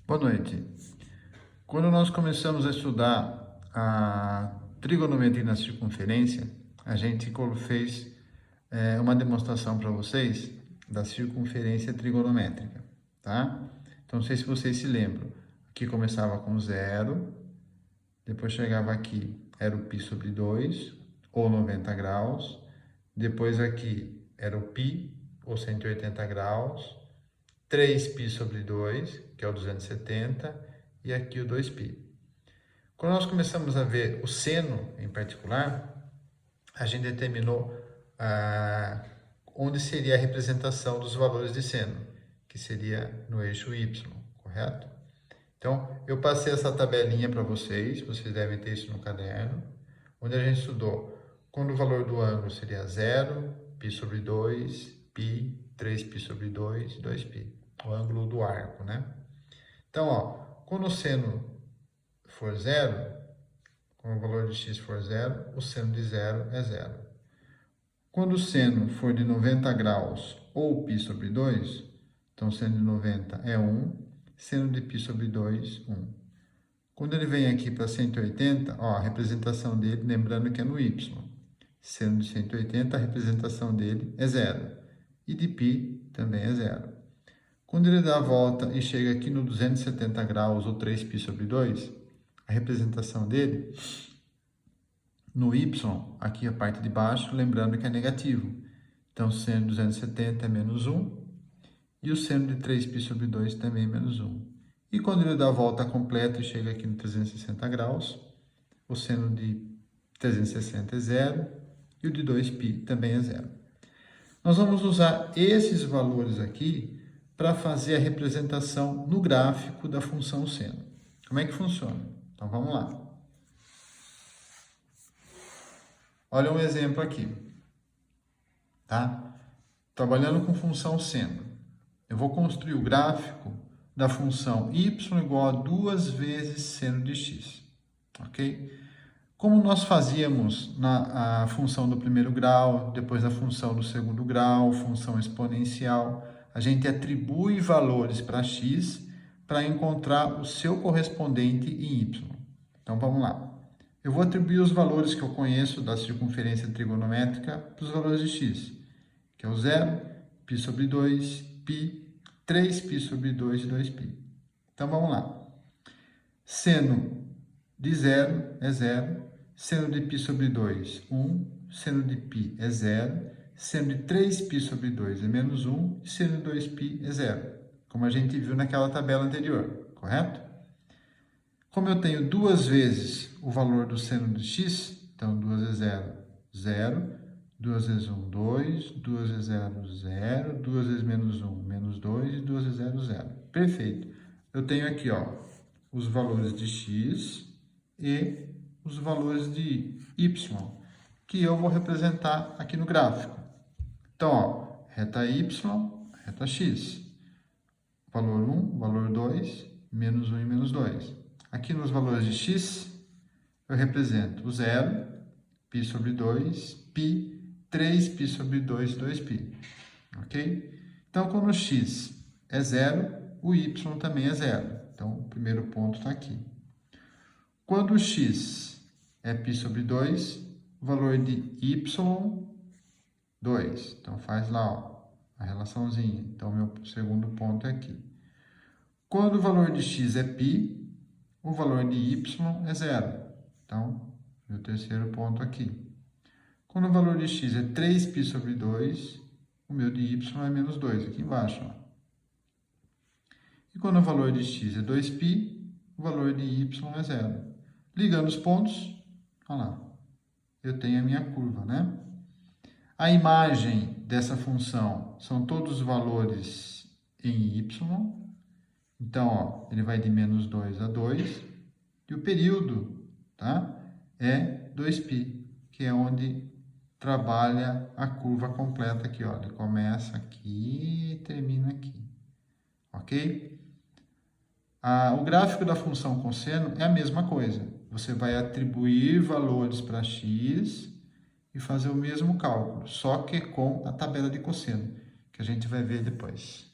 Boa noite. Quando nós começamos a estudar a trigonometria na circunferência, a gente fez uma demonstração para vocês da circunferência trigonométrica, tá? Então, não sei se vocês se lembram. Aqui começava com zero, depois chegava aqui, era o π sobre 2, ou 90 graus. Depois aqui era o π, ou 180 graus. 3π sobre 2, que é o 270, e aqui o 2π. Quando nós começamos a ver o seno em particular, a gente determinou onde seria a representação dos valores de seno, que seria no eixo y, correto? Então, eu passei essa tabelinha para vocês devem ter isso no caderno, onde a gente estudou quando o valor do ângulo seria 0, π sobre 2, π, 3π sobre 2, 2π. O ângulo do arco, né? Então, ó, quando o seno for zero, quando o valor de x for zero, o seno de zero é zero. Quando o seno for de 90 graus ou π sobre 2, então seno de 90 é 1, seno de π sobre 2, 1. Quando ele vem aqui para 180, ó, a representação dele, lembrando que é no y. Seno de 180, a representação dele é zero. E de π também é zero. Quando ele dá a volta e chega aqui no 270 graus ou 3π sobre 2, a representação dele, no y, aqui a parte de baixo, lembrando que é negativo. Então, seno de 270 é menos 1, e o seno de 3π sobre 2 também é menos 1. E quando ele dá a volta completa e chega aqui no 360 graus, o seno de 360 é zero, e o de 2π também é zero. Nós vamos usar esses valores aqui para fazer a representação no gráfico da função seno. Como é que funciona? Então, vamos lá. Olha um exemplo aqui, tá? Trabalhando com função seno. Eu vou construir o gráfico da função y igual a 2 vezes seno de x, ok? Como nós fazíamos na função do primeiro grau, depois a função do segundo grau, função exponencial, a gente atribui valores para x para encontrar o seu correspondente em y. Então, vamos lá. Eu vou atribuir os valores que eu conheço da circunferência trigonométrica para os valores de x, que é o 0, π sobre 2, π, 3π sobre 2 e 2π. Então, vamos lá. Seno de 0 é 0, seno de π sobre 2, 1, seno de π é 0, seno de 3π sobre 2 é menos 1, e seno de 2π é 0, como a gente viu naquela tabela anterior, correto? Como eu tenho duas vezes o valor do seno de x, então 2 é 0, 0, 2 vezes 1, 2, 2 vezes 0, 0, 2 vezes menos 1, menos 2, e 2 vezes 0, 0. Perfeito. Eu tenho aqui, ó, os valores de x e os valores de y, que eu vou representar aqui no gráfico. Então, ó, reta y, reta x. Valor 1, valor 2, menos 1 e menos 2. Aqui nos valores de x, eu represento o 0, π sobre 2, π, 3π sobre 2 e 2π. Ok? Então, quando o x é 0, o y também é 0. Então, o primeiro ponto está aqui. Quando o x é π sobre 2, o valor de y, 2. Então, faz lá, ó, a relaçãozinha. Então, meu segundo ponto é aqui. Quando o valor de x é π, o valor de y é 0. Então, meu terceiro ponto aqui. Quando o valor de x é 3π sobre 2, o meu de y é menos 2, aqui embaixo. Ó. E quando o valor de x é 2π, o valor de y é 0. Ligando os pontos, olha lá, eu tenho a minha curva, né? A imagem dessa função são todos os valores em y. Então, ó, ele vai de menos 2 a 2. E o período, tá? É 2π, que é onde trabalha a curva completa aqui, ó. Ele começa aqui e termina aqui. Ok? O gráfico da função cosseno é a mesma coisa. Você vai atribuir valores para x e fazer o mesmo cálculo, só que com a tabela de cosseno, que a gente vai ver depois.